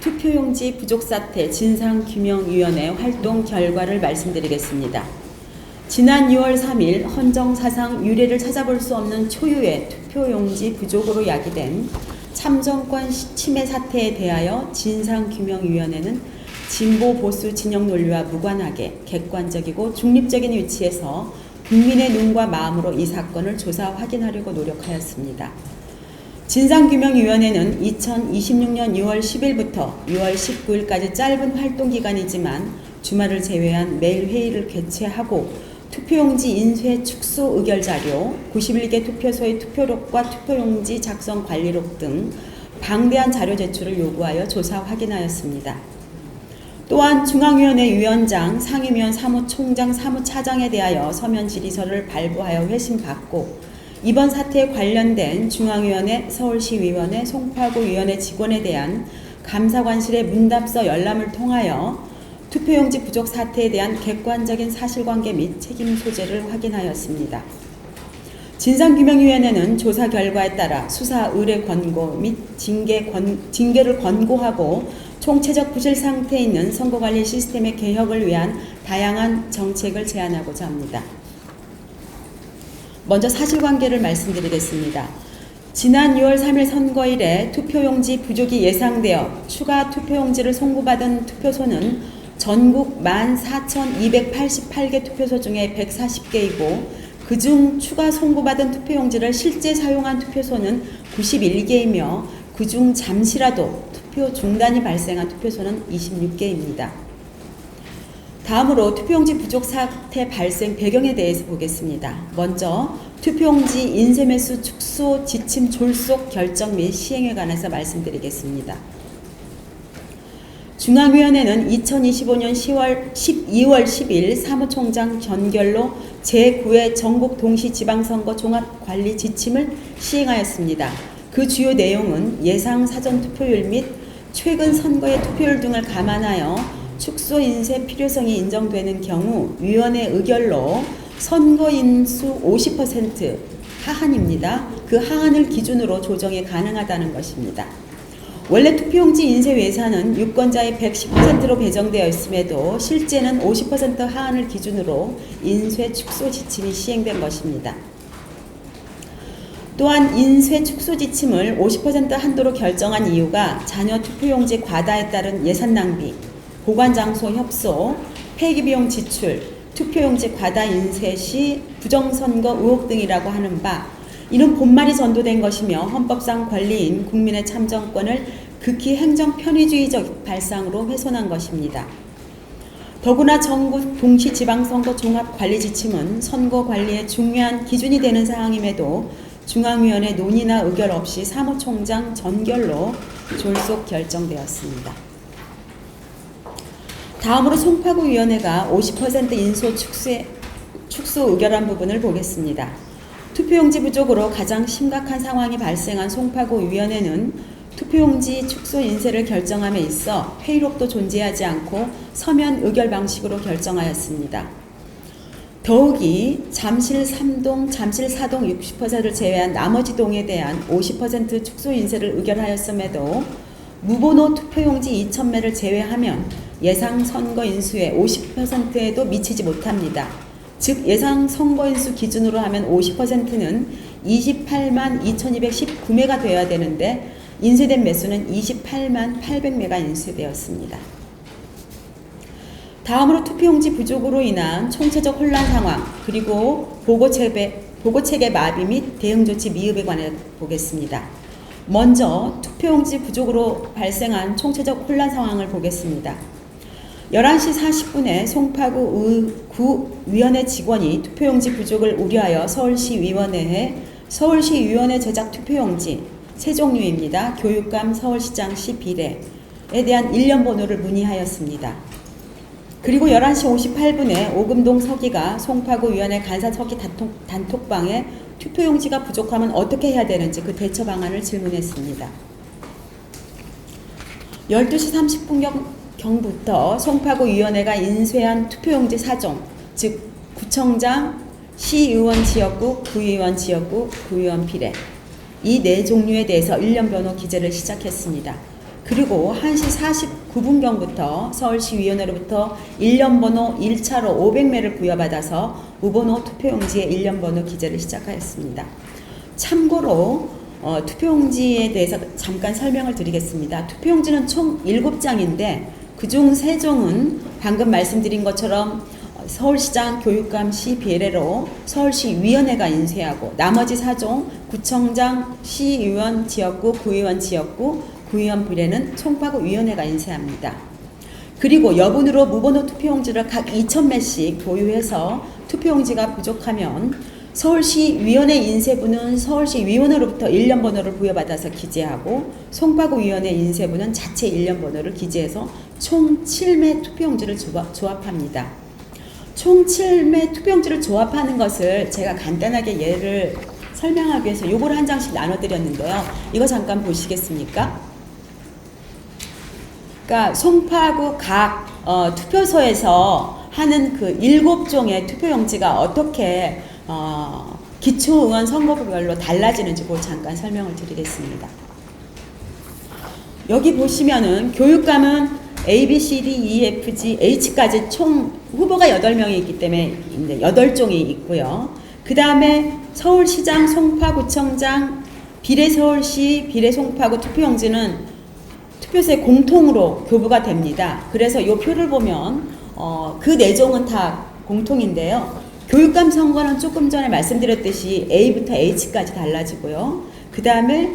투표용지 부족 사태 진상규명위원회 활동 결과를 말씀드리겠습니다. 지난 6월 3일 헌정사상 유례를 찾아볼 수 없는 초유의 투표용지 부족으로 야기된 참정권 침해 사태에 대하여 진상규명위원회는 진보 보수 진영 논리와 무관하게 객관적이고 중립적인 위치에서 국민의 눈과 마음으로 이 사건을 조사 확인하려고 노력하였습니다. 진상규명위원회는 2026년 6월 10일부터 6월 19일까지 짧은 활동기간이지만 주말을 제외한 매일 회의를 개최하고 투표용지 인쇄 축소 의결자료, 91개 투표소의 투표록과 투표용지 작성 관리록 등 방대한 자료 제출을 요구하여 조사 확인하였습니다. 또한 중앙위원회 위원장, 상임위원 사무총장, 사무차장에 대하여 서면 질의서를 발부하여 회신받고 이번 사태에 관련된 중앙위원회, 서울시위원회, 송파구위원회 직원에 대한 감사관실의 문답서 열람을 통하여 투표용지 부족 사태에 대한 객관적인 사실관계 및 책임 소재를 확인하였습니다. 진상규명위원회는 조사 결과에 따라 수사 의뢰 권고 및 징계를 권고하고 총체적 부실 상태에 있는 선거관리 시스템의 개혁을 위한 다양한 정책을 제안하고자 합니다. 먼저 사실관계를 말씀드리겠습니다. 지난 6월 3일 선거일에 투표용지 부족이 예상되어 추가 투표용지를 송부받은 투표소는 전국 14,288개 투표소 중에 140개이고 그중 추가 송부받은 투표용지를 실제 사용한 투표소는 91개이며 그중 잠시라도 투표 중단이 발생한 투표소는 26개입니다. 다음으로 투표용지 부족 사태 발생 배경에 대해서 보겠습니다. 먼저 투표용지 인쇄 매수 축소 지침 졸속 결정 및 시행에 관해서 말씀드리겠습니다. 중앙위원회는 2025년 12월 10일 사무총장 전결로 제9회 전국 동시지방선거 종합관리 지침을 시행하였습니다. 그 주요 내용은 예상 사전 투표율 및 최근 선거의 투표율 등을 감안하여 축소 인쇄 필요성이 인정되는 경우 위원회 의결로 선거인수 50% 하한입니다. 그 하한을 기준으로 조정이 가능하다는 것입니다. 원래 투표용지 인쇄 예산은 유권자의 110%로 배정되어 있음에도 실제는 50% 하한을 기준으로 인쇄 축소 지침이 시행된 것입니다. 또한 인쇄 축소 지침을 50% 한도로 결정한 이유가 잔여 투표용지 과다에 따른 예산 낭비, 보관장소 협소, 폐기비용 지출, 투표용지 과다 인쇄 시 부정선거 의혹 등이라고 하는 바 이는 본말이 전도된 것이며 헌법상 권리인 국민의 참정권을 극히 행정 편의주의적 발상으로 훼손한 것입니다. 더구나 전국 동시지방선거 종합관리지침은 선거관리의 중요한 기준이 되는 사항임에도 중앙위원회 논의나 의결 없이 사무총장 전결로 졸속 결정되었습니다. 다음으로 송파구위원회가 50% 인소 축소 의결한 부분을 보겠습니다. 투표용지 부족으로 가장 심각한 상황이 발생한 송파구위원회는 투표용지 축소 인쇄를 결정함에 있어 회의록도 존재하지 않고 서면 의결 방식으로 결정하였습니다. 더욱이 잠실 3동, 잠실 4동 60%를 제외한 나머지 동에 대한 50% 축소 인쇄를 의결하였음에도 무번호 투표용지 2,000매를 제외하면 예상 선거인수의 50%에도 미치지 못합니다. 즉 예상 선거인수 기준으로 하면 50%는 28만 2,219매가 되어야 되는데 인쇄된 매수는 28만 800매가 인쇄되었습니다. 다음으로 투표용지 부족으로 인한 총체적 혼란 상황 그리고 보고체계 마비 및 대응조치 미흡에 관해 보겠습니다. 먼저 투표용지 부족으로 발생한 총체적 혼란 상황을 보겠습니다. 11시 40분에 송파구위원회 직원이 투표용지 부족을 우려하여 서울시위원회에 서울시위원회 제작 투표용지 세 종류입니다. 교육감 서울시장시 비례에 대한 일련 번호를 문의하였습니다. 그리고 11시 58분에 오금동 서기가 송파구위원회 간사 서기 단톡방에 투표용지가 부족하면 어떻게 해야 되는지 그 대처 방안을 질문했습니다. 12시 30분경부터 송파구위원회가 인쇄한 투표용지 4종, 즉 구청장, 시의원 지역구, 구의원 지역구, 구의원 비례 이 네 종류에 대해서 일련 번호 기재를 시작했습니다. 그리고 1시 49분경부터 서울시위원회로부터 일련번호 1차로 500매를 부여받아서 무번호 투표용지에 일련번호 기재를 시작하였습니다. 참고로 투표용지에 대해서 잠깐 설명을 드리겠습니다. 투표용지는 총 7장인데 그중 3종은 방금 말씀드린 것처럼 서울시장, 교육감, 시 비례로 서울시위원회가 인쇄하고 나머지 4종 구청장, 시의원 지역구, 구의원 지역구, 구의원 비례는 송파구위원회가 인쇄합니다. 그리고 여분으로 무번호 투표용지를 각 2,000매씩 보유해서 투표용지가 부족하면 서울시위원회 인쇄부는 서울시위원회로부터 일련번호를 부여받아서 기재하고 송파구위원회 인쇄부는 자체 일련번호를 기재해서 총 7매 투표용지를 조합합니다. 총 7매 투표용지를 조합하는 것을 제가 간단하게 예를 설명하기 위해서 요걸 한 장씩 나눠드렸는데요. 이거 잠깐 보시겠습니까? 그러니까 송파구 각 투표소에서 하는 그 7종의 투표용지가 어떻게 기초의원 선거구별로 달라지는지 그걸 잠깐 설명을 드리겠습니다. 여기 보시면은 교육감은 A, B, C, D, E, F, G, H까지 총 후보가 8명이 있기 때문에 이제 8종이 있고요. 그 다음에 서울시장, 송파구청장, 비례서울시, 비례송파구 투표용지는 투표소에 공통으로 교부가 됩니다. 그래서 이 표를 보면 그 4종은 다 공통인데요. 교육감 선거는 조금 전에 말씀드렸듯이 A부터 H까지 달라지고요. 그 다음에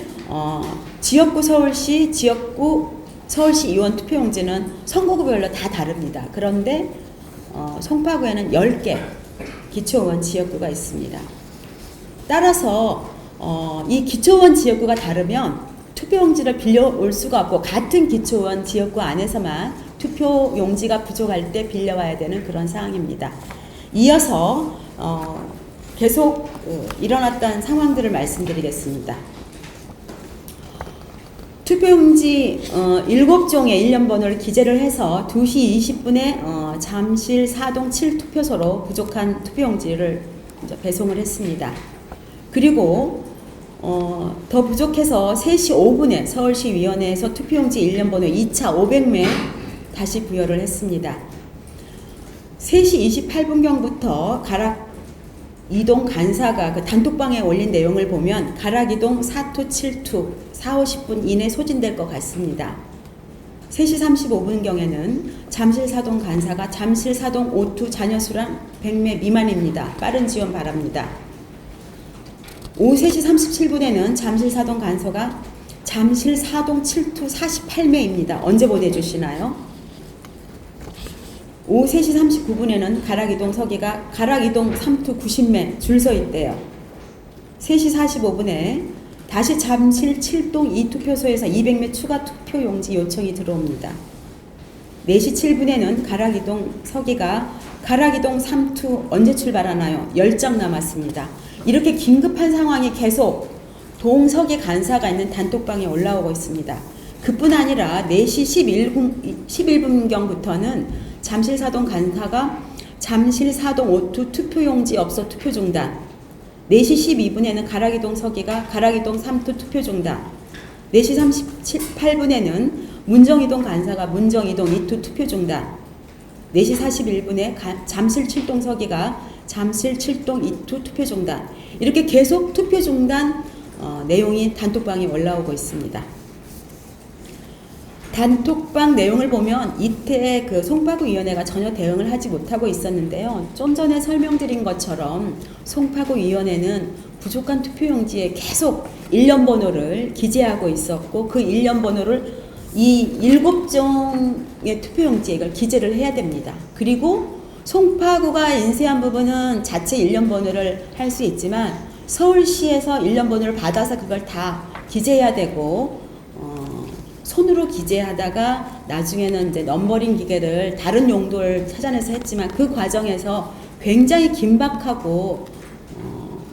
지역구 서울시, 지역구 서울시 의원 투표용지는 선거구별로 다 다릅니다. 그런데 송파구에는 10개 기초의원 지역구가 있습니다. 따라서 이 기초의원 지역구가 다르면 투표용지를 빌려올 수가 없고 같은 기초의원 지역구 안에서만 투표용지가 부족할 때 빌려와야 되는 그런 상황입니다. 이어서 계속 일어났던 상황들을 말씀드리겠습니다. 투표용지 7종의 일련번호를 기재를 해서 2시 20분에 잠실 4동 7투표소로 부족한 투표용지를 배송을 했습니다. 그리고 더 부족해서 3시 5분에 서울시위원회에서 투표용지 일련번호 2차 500매 다시 부여를 했습니다. 3시 28분경부터 가락 이동 간사가 그 단톡방에 올린 내용을 보면 가락 이동 4투 7투 4, 50분 이내 소진될 것 같습니다. 3시 35분경에는 잠실 사동 간사가 잠실 사동 5투 자녀수랑 100매 미만입니다. 빠른 지원 바랍니다. 오후 3시 37분에는 잠실 사동 간서가 잠실 사동 7투 48매입니다. 언제 보내주시나요? 오후 3시 39분에는 가락이동 서기가 가락이동 3투 90매 줄 서 있대요. 3시 45분에 다시 잠실 7동 2투표소에서 200매 추가 투표용지 요청이 들어옵니다. 4시 7분에는 가락이동 서기가 가락이동 3투 언제 출발하나요? 10장 남았습니다. 이렇게 긴급한 상황이 계속 동서기 간사가 있는 단톡방에 올라오고 있습니다. 그뿐 아니라 4시 11분경부터는 잠실 사동 간사가 잠실 사동 5투 투표용지 없어 투표 중단. 4시 12분에는 가락이동 서기가 가락이동 3투 투표 중단. 4시 38분에는 문정이동 간사가 문정이동 2투 투표 중단. 4시 41분에 잠실 7동 서기가 잠실 7동 2투 투표 중단. 이렇게 계속 투표 중단 내용이 단톡방에 올라오고 있습니다. 단톡방 내용을 보면 이때 그 송파구위원회가 전혀 대응을 하지 못하고 있었는데요. 좀 전에 설명드린 것처럼 송파구위원회는 부족한 투표용지에 계속 일련번호를 기재하고 있었고 그 일련번호를 이 7종의 투표용지에 이걸 기재를 해야 됩니다. 그리고 송파구가 인쇄한 부분은 자체 일련번호를 할 수 있지만 서울시에서 일련번호를 받아서 그걸 다 기재해야 되고 손으로 기재하다가 나중에는 이제 넘버링 기계를 다른 용도를 찾아내서 했지만 그 과정에서 굉장히 긴박하고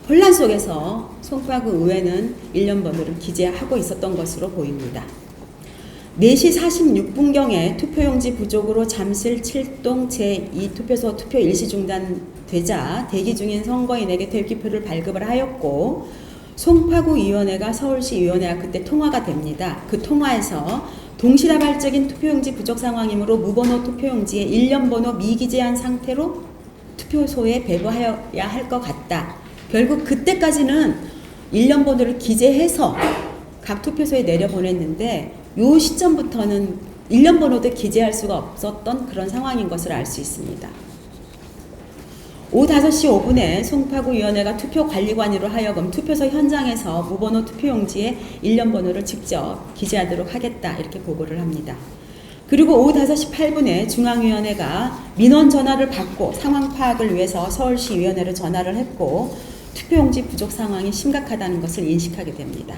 혼란 속에서 송파구 의회는 일련번호를 기재하고 있었던 것으로 보입니다. 4시 46분경에 투표용지 부족으로 잠실 7동 제2투표소 투표 일시 중단되자 대기 중인 선거인에게 대기표를 발급을 하였고 송파구위원회가 서울시위원회와 그때 통화가 됩니다. 그 통화에서 동시다발적인 투표용지 부족 상황이므로 무번호 투표용지에 1년 번호 미기재한 상태로 투표소에 배부해야 할 것 같다. 결국 그때까지는 1년 번호를 기재해서 각 투표소에 내려보냈는데 요 시점부터는 1년 번호도 기재할 수가 없었던 그런 상황인 것을 알 수 있습니다. 오후 5시 5분에 송파구위원회가 투표관리관으로 하여금 투표소 현장에서 무번호 투표용지에 1년 번호를 직접 기재하도록 하겠다 이렇게 보고를 합니다. 그리고 오후 5시 8분에 중앙위원회가 민원 전화를 받고 상황 파악을 위해서 서울시위원회로 전화를 했고 투표용지 부족 상황이 심각하다는 것을 인식하게 됩니다.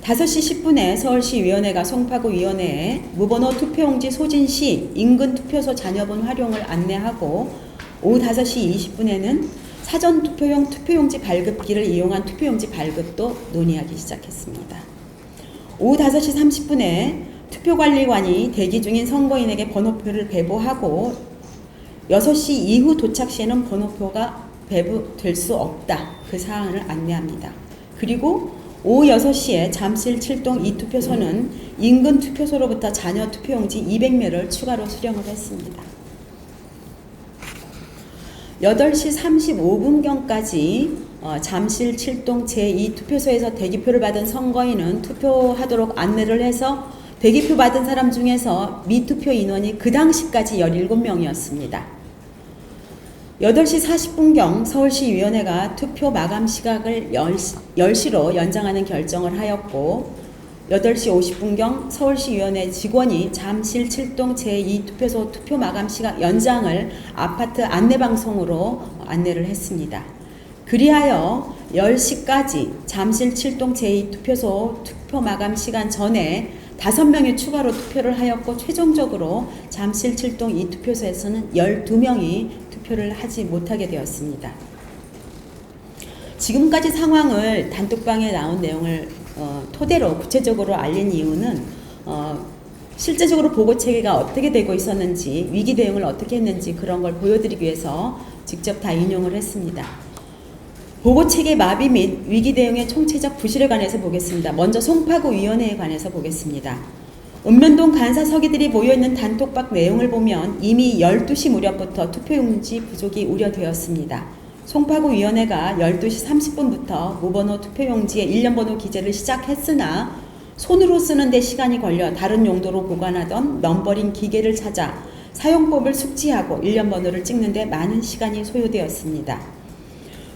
5시 10분에 서울시위원회가 송파구위원회에 무번호 투표용지 소진 시 인근 투표소 잔여분 활용을 안내하고 오후 5시 20분에는 사전투표용 투표용지 발급기를 이용한 투표용지 발급도 논의하기 시작했습니다. 오후 5시 30분에 투표관리관이 대기 중인 선거인에게 번호표를 배부하고 6시 이후 도착 시에는 번호표가 배부될 수 없다. 그 사항을 안내합니다. 그리고 오후 6시에 잠실 7동 2투표소는 인근 투표소로부터 잔여 투표용지 200매를 추가로 수령을 했습니다. 8시 35분경까지 잠실 7동 제2투표소에서 대기표를 받은 선거인은 투표하도록 안내를 해서 대기표 받은 사람 중에서 미투표 인원이 그 당시까지 17명이었습니다. 8시 40분경 서울시위원회가 투표 마감 시각을 10시로 연장하는 결정을 하였고 8시 50분경 서울시위원회 직원이 잠실 7동 제2투표소 투표 마감 시각 연장을 아파트 안내방송으로 안내를 했습니다. 그리하여 10시까지 잠실 7동 제2투표소 투표 마감 시간 전에 5명이 추가로 투표를 하였고 최종적으로 잠실 7동 2투표소에서는 12명이 투표를 하지 못하게 되었습니다. 지금까지 상황을 단톡방에 나온 내용을 토대로 구체적으로 알린 이유는 실제적으로 보고체계가 어떻게 되고 있었는지 위기 대응을 어떻게 했는지 그런 걸 보여드리기 위해서 직접 다 인용을 했습니다. 보고체계 마비 및 위기 대응의 총체적 부실에 관해서 보겠습니다. 먼저 송파구위원회에 관해서 보겠습니다. 읍면동 간사 서기들이 모여있는 단톡방 내용을 보면 이미 12시 무렵부터 투표용지 부족이 우려되었습니다. 송파구위원회가 12시 30분부터 무번호 투표용지에 1년 번호 기재를 시작했으나 손으로 쓰는 데 시간이 걸려 다른 용도로 보관하던 넘버링 기계를 찾아 사용법을 숙지하고 1년 번호를 찍는 데 많은 시간이 소요되었습니다.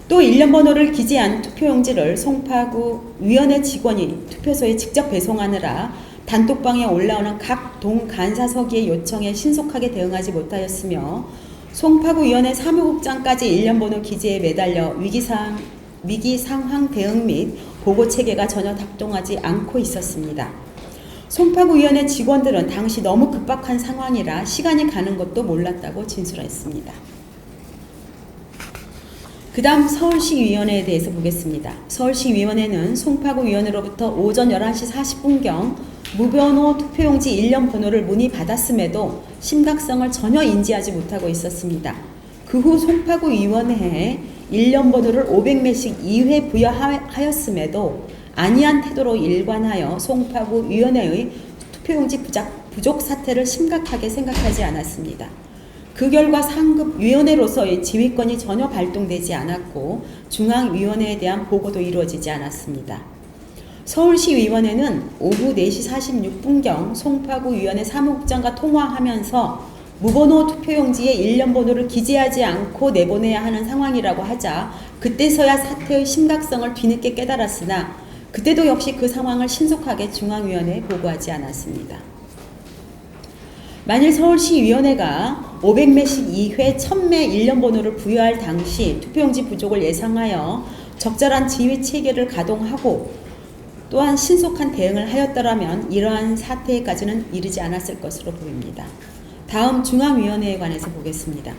또 1년 번호를 기재한 투표용지를 송파구위원회 직원이 투표소에 직접 배송하느라 단톡방에 올라오는 각 동 간사서기의 요청에 신속하게 대응하지 못하였으며 송파구위원회 사무국장까지 1년 번호 기재에 매달려 위기 상황 대응 및 보고 체계가 전혀 작동하지 않고 있었습니다. 송파구위원회 직원들은 당시 너무 급박한 상황이라 시간이 가는 것도 몰랐다고 진술했습니다. 그 다음 서울시위원회에 대해서 보겠습니다. 서울시위원회는 송파구위원회로부터 오전 11시 40분경 무번호 투표용지 1년 번호를 문의받았음에도 심각성을 전혀 인지하지 못하고 있었습니다. 그 후 송파구위원회에 1년 번호를 500매씩 2회 부여하였음에도 안이한 태도로 일관하여 송파구위원회의 투표용지 부족 사태를 심각하게 생각하지 않았습니다. 그 결과 상급 위원회로서의 지휘권이 전혀 발동되지 않았고 중앙위원회에 대한 보고도 이루어지지 않았습니다. 서울시위원회는 오후 4시 46분경 송파구위원회 사무국장과 통화하면서 무번호 투표용지에 1년 번호를 기재하지 않고 내보내야 하는 상황이라고 하자 그때서야 사태의 심각성을 뒤늦게 깨달았으나 그때도 역시 그 상황을 신속하게 중앙위원회에 보고하지 않았습니다. 만일 서울시위원회가 500매씩 2회 1000매 1년 번호를 부여할 당시 투표용지 부족을 예상하여 적절한 지휘 체계를 가동하고 또한 신속한 대응을 하였더라면 이러한 사태까지는 이르지 않았을 것으로 보입니다. 다음 중앙위원회에 관해서 보겠습니다.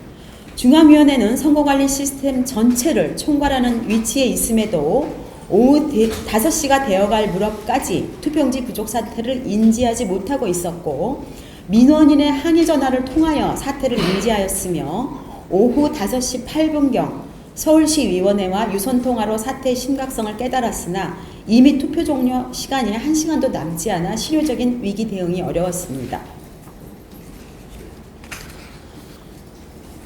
중앙위원회는 선거관리 시스템 전체를 총괄하는 위치에 있음에도 오후 5시가 되어갈 무렵까지 투표용지 부족 사태를 인지하지 못하고 있었고 민원인의 항의 전화를 통하여 사태를 인지하였으며 오후 5시 8분경 서울시위원회와 유선통화로 사태의 심각성을 깨달았으나 이미 투표 종료 시간이 1시간도 남지 않아 실효적인 위기 대응이 어려웠습니다.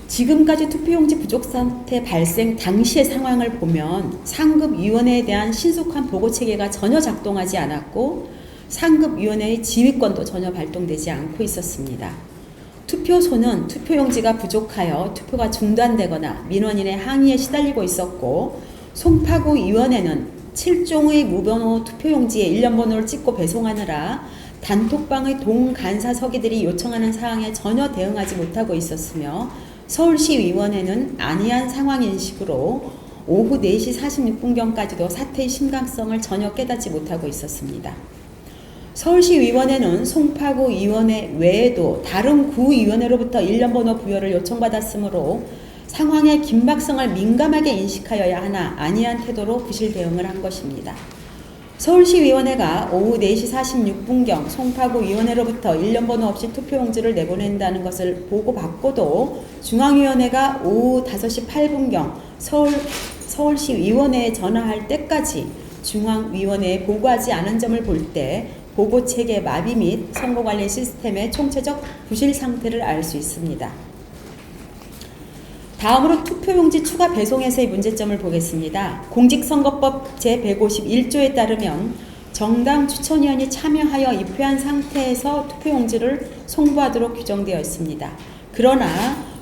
지금까지 투표용지 부족 사태 발생 당시의 상황을 보면 상급위원회에 대한 신속한 보고체계가 전혀 작동하지 않았고 상급위원회의 지휘권도 전혀 발동되지 않고 있었습니다. 투표소는 투표용지가 부족하여 투표가 중단되거나 민원인의 항의에 시달리고 있었고 송파구위원회는 7종의 무번호 투표용지에 일련번호를 찍고 배송하느라 단톡방의 동간사 서기들이 요청하는 사항에 전혀 대응하지 못하고 있었으며 서울시의원회는 안이한 상황인식으로 오후 4시 46분경까지도 사태의 심각성을 전혀 깨닫지 못하고 있었습니다. 서울시의원회는 송파구위원회 외에도 다른 구위원회로부터 일련번호 부여를 요청받았으므로 상황의 긴박성을 민감하게 인식하여야 하나 안이한 태도로 부실 대응을 한 것입니다. 서울시의원회가 오후 4시 46분경 송파구위원회로부터 일련번호 없이 투표용지를 내보낸다는 것을 보고받고도 중앙위원회가 오후 5시 8분경 서울시의원회에 전화할 때까지 중앙위원회에 보고하지 않은 점을 볼 때 보고체계 마비 및 선거관리 시스템의 총체적 부실 상태를 알 수 있습니다. 다음으로 투표용지 추가 배송에서의 문제점을 보겠습니다. 공직선거법 제151조에 따르면 정당 추천위원이 참여하여 입회한 상태에서 투표용지를 송부하도록 규정되어 있습니다. 그러나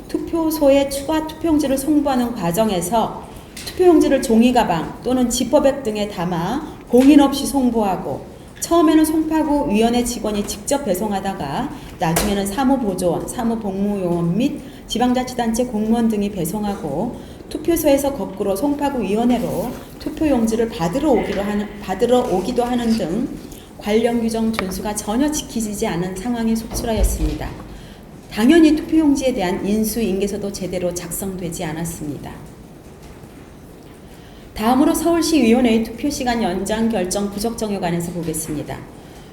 투표소에 추가 투표용지를 송부하는 과정에서 투표용지를 종이가방 또는 지퍼백 등에 담아 공인 없이 송부하고 처음에는 송파구위원회 직원이 직접 배송하다가 나중에는 사무보조원, 사무복무요원 및 지방자치단체 공무원 등이 배송하고 투표소에서 거꾸로 송파구위원회로 투표용지를 받으러 오기도 하는 등 관련 규정 준수가 전혀 지키지 않은 상황이 속출하였습니다. 당연히 투표용지에 대한 인수인계서도 제대로 작성되지 않았습니다. 다음으로 서울시위원회의 투표시간 연장 결정 부적정에 관해서 보겠습니다.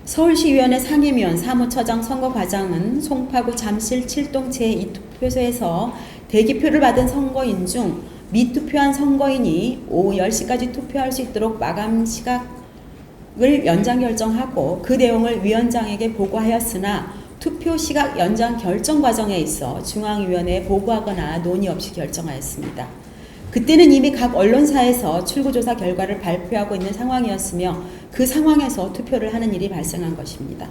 서울시위원회 상임위원 사무처장 선거과장은 송파구 잠실 7동 제2투표소에서 대기표를 받은 선거인 중 미투표한 선거인이 오후 10시까지 투표할 수 있도록 마감 시각을 연장 결정하고 그 내용을 위원장에게 보고하였으나 투표 시각 연장 결정 과정에 있어 중앙위원회에 보고하거나 논의 없이 결정하였습니다. 그때는 이미 각 언론사에서 출구조사 결과를 발표하고 있는 상황이었으며 그 상황에서 투표를 하는 일이 발생한 것입니다.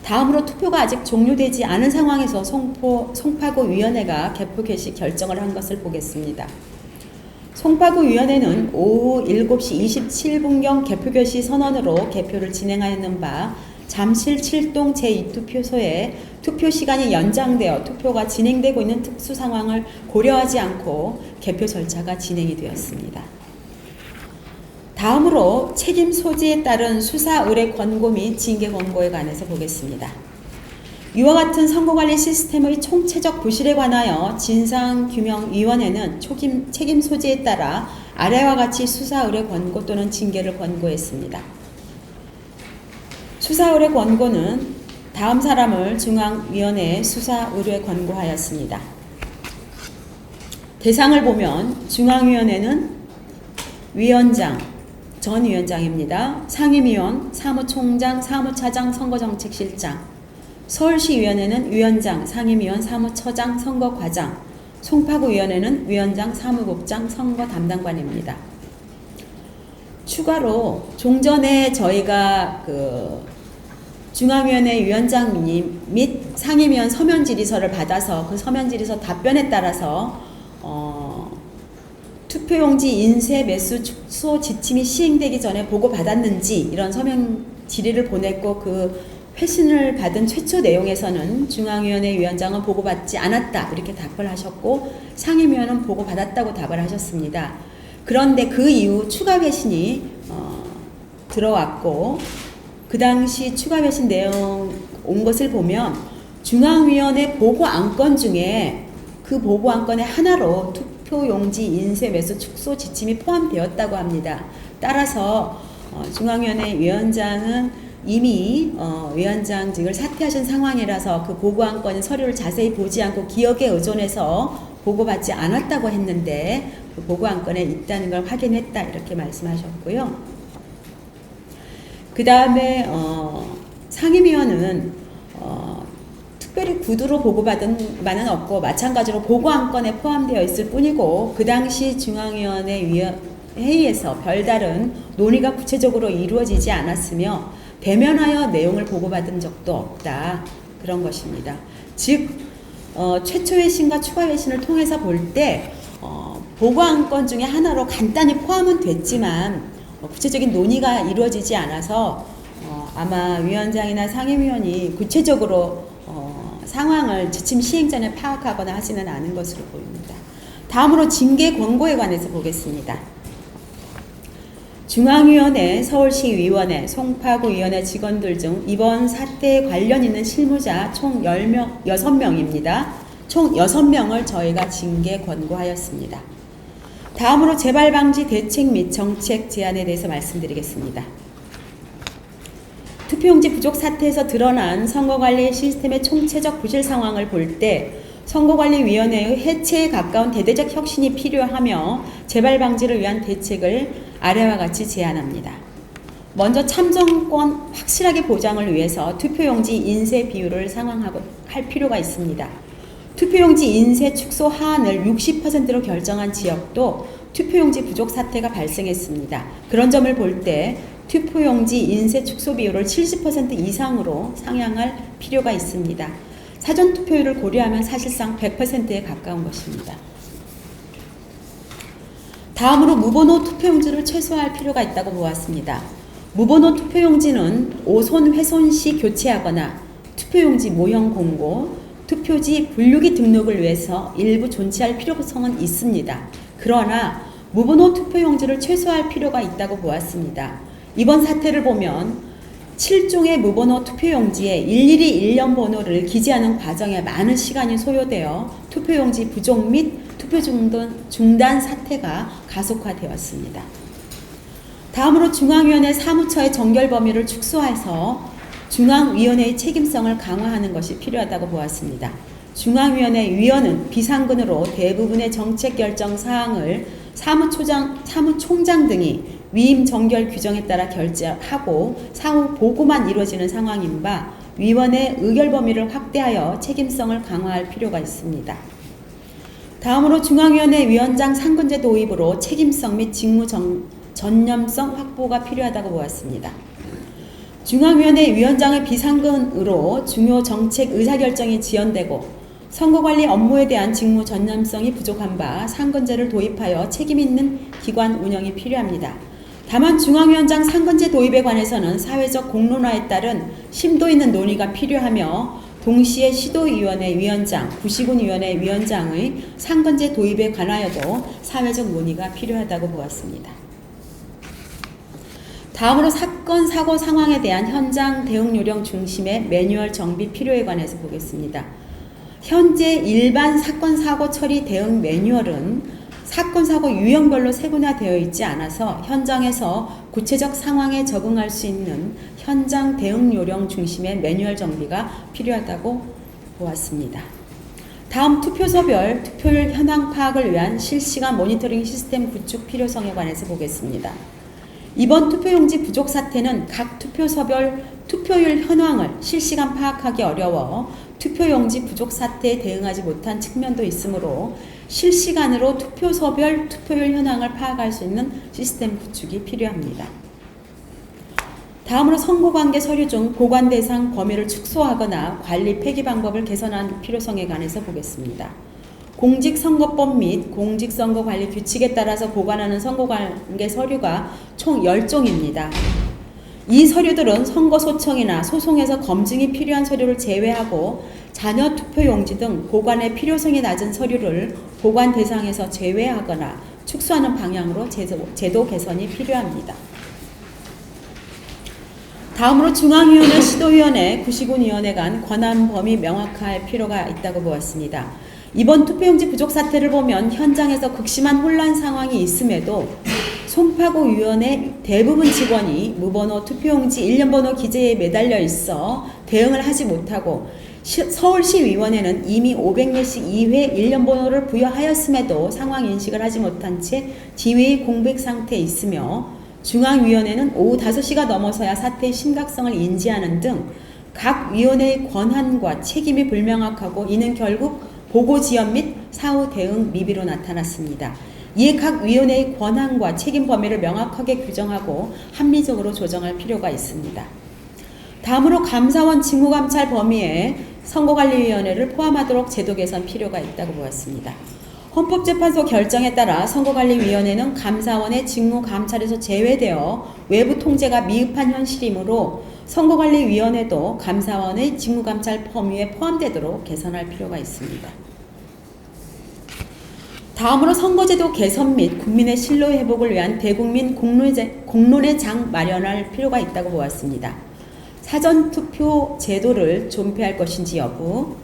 다음으로 투표가 아직 종료되지 않은 상황에서 송파구위원회가 개표 개시 결정을 한 것을 보겠습니다. 송파구위원회는 오후 7시 27분경 개표 개시 선언으로 개표를 진행하였는 바 잠실 7동 제2투표소에 투표 시간이 연장되어 투표가 진행되고 있는 특수 상황을 고려하지 않고 개표 절차가 진행이 되었습니다. 다음으로 책임 소지에 따른 수사 의뢰 권고 및 징계 권고에 관해서 보겠습니다. 이와 같은 선거관리 시스템의 총체적 부실에 관하여 진상규명위원회는 책임 소지에 따라 아래와 같이 수사 의뢰 권고 또는 징계를 권고했습니다. 수사 의뢰 권고는 다음 사람을 중앙위원회에 수사 의뢰 권고하였습니다. 대상을 보면 중앙위원회는 위원장, 전 위원장입니다. 상임위원, 사무총장, 사무차장, 선거정책실장, 서울시위원회는 위원장, 상임위원, 사무처장, 선거과장, 송파구위원회는 위원장, 사무국장, 선거담당관입니다. 추가로 종전에 저희가 중앙위원회 위원장님 및 상임위원 서면 질의서를 받아서 그 서면 질의서 답변에 따라서 투표용지 인쇄 매수 축소 지침이 시행되기 전에 보고받았는지 이런 서면 질의를 보냈고 그 회신을 받은 최초 내용에서는 중앙위원회 위원장은 보고받지 않았다 이렇게 답을 하셨고 상임위원은 보고받았다고 답을 하셨습니다. 그런데 그 이후 추가 회신이 들어왔고 그 당시 추가 회신 내용 온 것을 보면 중앙위원회 보고 안건 중에 그 보고 안건의 하나로 투표용지 인쇄 매수 축소 지침이 포함되었다고 합니다. 따라서 중앙위원회 위원장은 이미 위원장직을 사퇴하신 상황이라서 그 보고 안건의 서류를 자세히 보지 않고 기억에 의존해서 보고받지 않았다고 했는데 그 보고 안건에 있다는 걸 확인했다 이렇게 말씀하셨고요. 그 다음에 상임위원은 특별히 구두로 보고받은 바는 없고 마찬가지로 보고 안건에 포함되어 있을 뿐이고 그 당시 중앙위원회 회의에서 별다른 논의가 구체적으로 이루어지지 않았으며 대면하여 내용을 보고받은 적도 없다 그런 것입니다. 즉 최초 회신과 추가 회신을 통해서 볼 때 보고 안건 중에 하나로 간단히 포함은 됐지만 구체적인 논의가 이루어지지 않아서 아마 위원장이나 상임위원이 구체적으로 상황을 지침 시행 전에 파악하거나 하지는 않은 것으로 보입니다. 다음으로 징계 권고에 관해서 보겠습니다. 중앙위원회, 서울시위원회, 송파구위원회 직원들 중 이번 사태에 관련 있는 실무자 총 6명입니다. 총 6명을 저희가 징계 권고하였습니다. 다음으로 재발방지 대책 및 정책 제안에 대해서 말씀드리겠습니다. 투표용지 부족 사태에서 드러난 선거관리 시스템의 총체적 부실 상황을 볼 때 선거관리위원회의 해체에 가까운 대대적 혁신이 필요하며 재발방지를 위한 대책을 아래와 같이 제안합니다. 먼저 참정권 확실하게 보장을 위해서 투표용지 인쇄 비율을 상향하고 할 필요가 있습니다. 투표용지 인쇄 축소 하한을 60%로 결정한 지역도 투표용지 부족 사태가 발생했습니다. 그런 점을 볼 때 투표용지 인쇄 축소 비율을 70% 이상으로 상향할 필요가 있습니다. 사전투표율을 고려하면 사실상 100%에 가까운 것입니다. 다음으로 무번호 투표용지를 최소화할 필요가 있다고 보았습니다. 무번호 투표용지는 오손 훼손 시 교체하거나 투표용지 모형 공고, 투표지 분류기 등록을 위해서 일부 존치할 필요성은 있습니다. 그러나 무번호 투표용지를 최소화할 필요가 있다고 보았습니다. 이번 사태를 보면 7종의 무번호 투표용지에 일일이 일련 번호를 기재하는 과정에 많은 시간이 소요되어 투표용지 부족 및 투표 중단 사태가 가속화되었습니다. 다음으로 중앙위원회 사무처의 정결 범위를 축소해서 중앙위원회의 책임성을 강화하는 것이 필요하다고 보았습니다. 중앙위원회 위원은 비상근으로 대부분의 정책 결정 사항을 사무총장 등이 위임 정결 규정에 따라 결재하고 사후 보고만 이루어지는 상황인 바 위원회 의결 범위를 확대하여 책임성을 강화할 필요가 있습니다. 다음으로 중앙위원회 위원장 상근제 도입으로 책임성 및 직무 전념성 확보가 필요하다고 보았습니다. 중앙위원회 위원장의 비상근으로 중요 정책 의사결정이 지연되고 선거관리 업무에 대한 직무 전념성이 부족한 바 상근제를 도입하여 책임있는 기관 운영이 필요합니다. 다만 중앙위원장 상근제 도입에 관해서는 사회적 공론화에 따른 심도 있는 논의가 필요하며 동시에 시도위원회 위원장, 구시군위원회 위원장의 상근제 도입에 관하여도 사회적 논의가 필요하다고 보았습니다. 다음으로 사건, 사고 상황에 대한 현장 대응 요령 중심의 매뉴얼 정비 필요에 관해서 보겠습니다. 현재 일반 사건, 사고 처리 대응 매뉴얼은 사건, 사고 유형별로 세분화되어 있지 않아서 현장에서 구체적 상황에 적응할 수 있는 현장 대응 요령 중심의 매뉴얼 정비가 필요하다고 보았습니다. 다음 투표소별 투표율 현황 파악을 위한 실시간 모니터링 시스템 구축 필요성에 관해서 보겠습니다. 이번 투표용지 부족 사태는 각 투표소별 투표율 현황을 실시간 파악하기 어려워 투표용지 부족 사태에 대응하지 못한 측면도 있으므로 실시간으로 투표소별 투표율 현황을 파악할 수 있는 시스템 구축이 필요합니다. 다음으로 선거관계 서류 중 보관 대상 범위를 축소하거나 관리 폐기 방법을 개선할 필요성에 관해서 보겠습니다. 공직선거법 및 공직선거관리 규칙에 따라서 보관하는 선거관계 서류가 총 10종입니다. 이 서류들은 선거소청이나 소송에서 검증이 필요한 서류를 제외하고 잔여 투표용지 등 보관의 필요성이 낮은 서류를 보관 대상에서 제외하거나 축소하는 방향으로 제도 개선이 필요합니다. 다음으로 중앙위원회, 시도위원회, 구시군위원회 간 권한 범위 명확화할 필요가 있다고 보았습니다. 이번 투표용지 부족 사태를 보면 현장에서 극심한 혼란 상황이 있음에도 송파구위원회 대부분 직원이 무번호 투표용지 일련번호 기재에 매달려 있어 대응을 하지 못하고 서울시위원회는 이미 500매씩 2회 1년 번호를 부여하였음에도 상황 인식을 하지 못한 채 지회의 공백 상태에 있으며 중앙위원회는 오후 5시가 넘어서야 사태의 심각성을 인지하는 등 각 위원회의 권한과 책임이 불명확하고 이는 결국 보고 지연 및 사후 대응 미비로 나타났습니다. 이에 각 위원회의 권한과 책임 범위를 명확하게 규정하고 합리적으로 조정할 필요가 있습니다. 다음으로 감사원 직무감찰 범위에 선거관리위원회를 포함하도록 제도 개선 필요가 있다고 보았습니다. 헌법재판소 결정에 따라 선거관리위원회는 감사원의 직무감찰에서 제외되어 외부 통제가 미흡한 현실이므로 선거관리위원회도 감사원의 직무감찰 범위에 포함되도록 개선할 필요가 있습니다. 다음으로 선거제도 개선 및 국민의 신뢰 회복을 위한 대국민 공론의 장 마련할 필요가 있다고 보았습니다. 사전투표 제도를 존폐할 것인지 여부,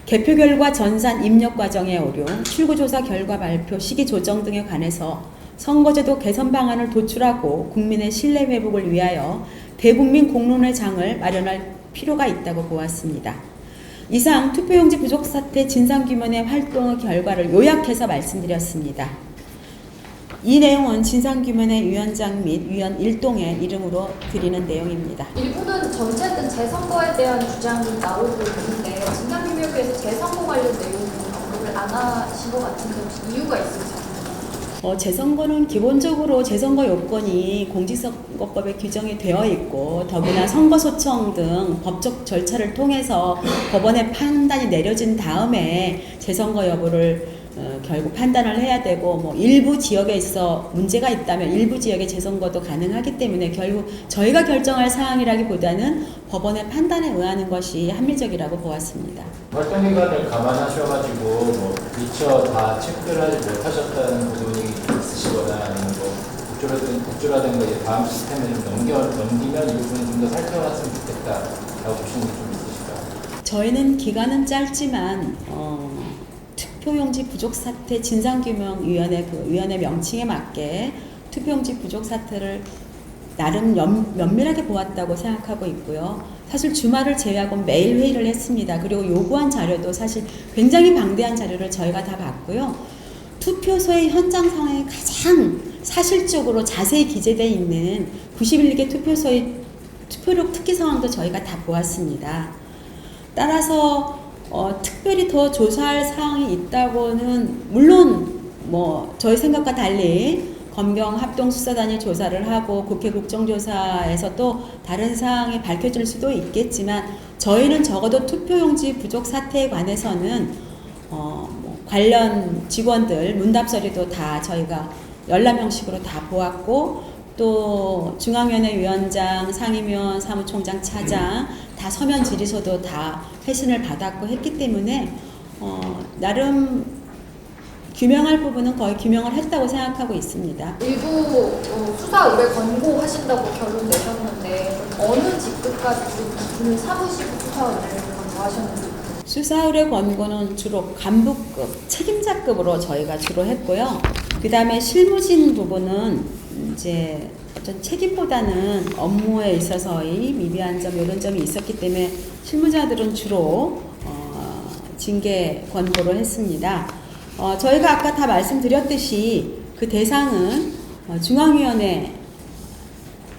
개표 결과 전산 입력 과정의 어려움, 출구조사 결과 발표 시기 조정 등에 관해서 선거제도 개선 방안을 도출하고 국민의 신뢰 회복을 위하여 대국민 공론의 장을 마련할 필요가 있다고 보았습니다. 이상 투표용지 부족 사태 진상규명의 활동 결과를 요약해서 말씀드렸습니다. 이 내용은 진상규명의 위원장 및 위원 일동의 이름으로 드리는 내용입니다. 일부는 전체든 재선거에 대한 주장이 나오고 있는데 진상규명에서 재선거 관련 내용은 언급을 안 하신 것 같은데 혹시 이유가 있을까요? 재선거는 기본적으로 재선거 요건이 공직선거법에 규정이 되어 있고 더구나 선거소청 등 법적 절차를 통해서 법원의 판단이 내려진 다음에 재선거 여부를 결국 판단을 해야 되고 일부 지역에 있어 문제가 있다면 일부 지역의 재선거도 가능하기 때문에 결국 저희가 결정할 사항이라기보다는 법원의 판단에 의하는 것이 합리적이라고 보았습니다. 활동기간을 감안하셔가지고 미처 다 체크를 하지 못하셨다는 부분이 있으시거나 아니면 국조라든가 다음 시스템에 넘기면 이 부분은 좀 더 살펴봤으면 좋겠다라고 보시는 게 좀 있으실까요? 저희는 기간은 짧지만 투표용지 부족 사태 진상규명위원회 위원회 명칭에 맞게 투표용지 부족 사태를 나름 면밀하게 보았다고 생각하고 있고요. 사실 주말을 제외하고 매일 회의를 했습니다. 그리고 요구한 자료도 사실 굉장히 방대한 자료를 저희가 다 봤고요. 투표소의 현장 상황이 가장 사실적으로 자세히 기재되어 있는 91개 투표소의 투표력 특기 상황도 저희가 다 보았습니다. 따라서 특별히 더 조사할 사항이 있다고는 물론 저희 생각과 달리 검경 합동수사단이 조사를 하고 국회 국정조사에서 또 다른 사항이 밝혀질 수도 있겠지만 저희는 적어도 투표용지 부족 사태에 관해서는 관련 직원들 문답서리도 다 저희가 열람 형식으로 다 보았고 또 중앙위원회 위원장, 상임위원, 사무총장, 차장 다 서면 질의서도 다 회신을 받았고 했기 때문에 나름 규명할 부분은 거의 규명을 했다고 생각하고 있습니다. 일부 수사 의뢰 권고하신다고 결론 내셨는데 어느 직급까지 분을 삼으시고 수사 의뢰를 권고하셨는지? 수사 의뢰 권고는 주로 간부급, 책임자급으로 저희가 주로 했고요. 그 다음에 실무진 부분은 이제 어떤 책임보다는 업무에 있어서의 미비한 점 이런 점이 있었기 때문에 실무자들은 주로 징계 권고를 했습니다. 저희가 아까 다 말씀드렸듯이 그 대상은 중앙위원회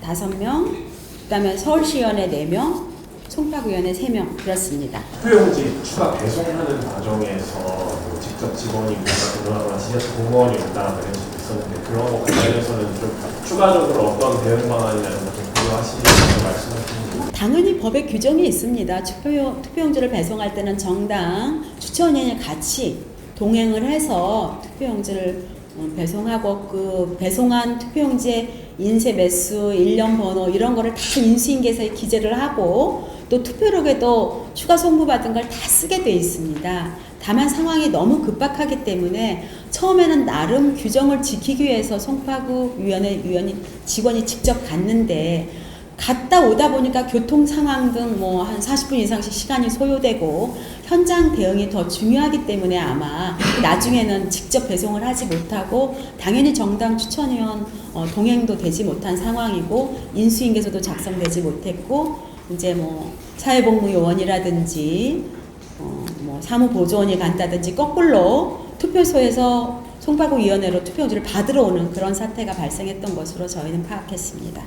5명, 그 다음에 서울시위원회 4명, 송파구위원회 3명 그렇습니다. 투표용지 추가 배송하는 과정에서 직접 직원이 오거나 지자체 공무원이 온다는 이런 식이 있었는데 그런 거 관련해서는 좀 추가적으로 어떤 대응 방안이라는 것을 고려하시는지 말씀하시는 당연히 법에 규정이 있습니다. 투표용지를 배송할 때는 정당 추천인이 같이 동행을 해서 투표용지를 배송하고 그 배송한 투표용지의 인쇄 매수, 일련 번호 이런 거를 다 인수인계서에 기재를 하고 또 투표록에도 추가 송부받은 걸 다 쓰게 돼 있습니다. 다만 상황이 너무 급박하기 때문에 처음에는 나름 규정을 지키기 위해서 송파구 위원회 직원이 직접 갔는데 갔다 오다 보니까 교통 상황 등 한 40분 이상씩 시간이 소요되고 현장 대응이 더 중요하기 때문에 아마 나중에는 직접 배송을 하지 못하고 당연히 정당 추천위원 동행도 되지 못한 상황이고 인수인계서도 작성되지 못했고 이제 사회복무요원이라든지 뭐 사무보조원이 간다든지 거꾸로 투표소에서 송파구위원회로 투표용지를 받으러 오는 그런 사태가 발생했던 것으로 저희는 파악했습니다.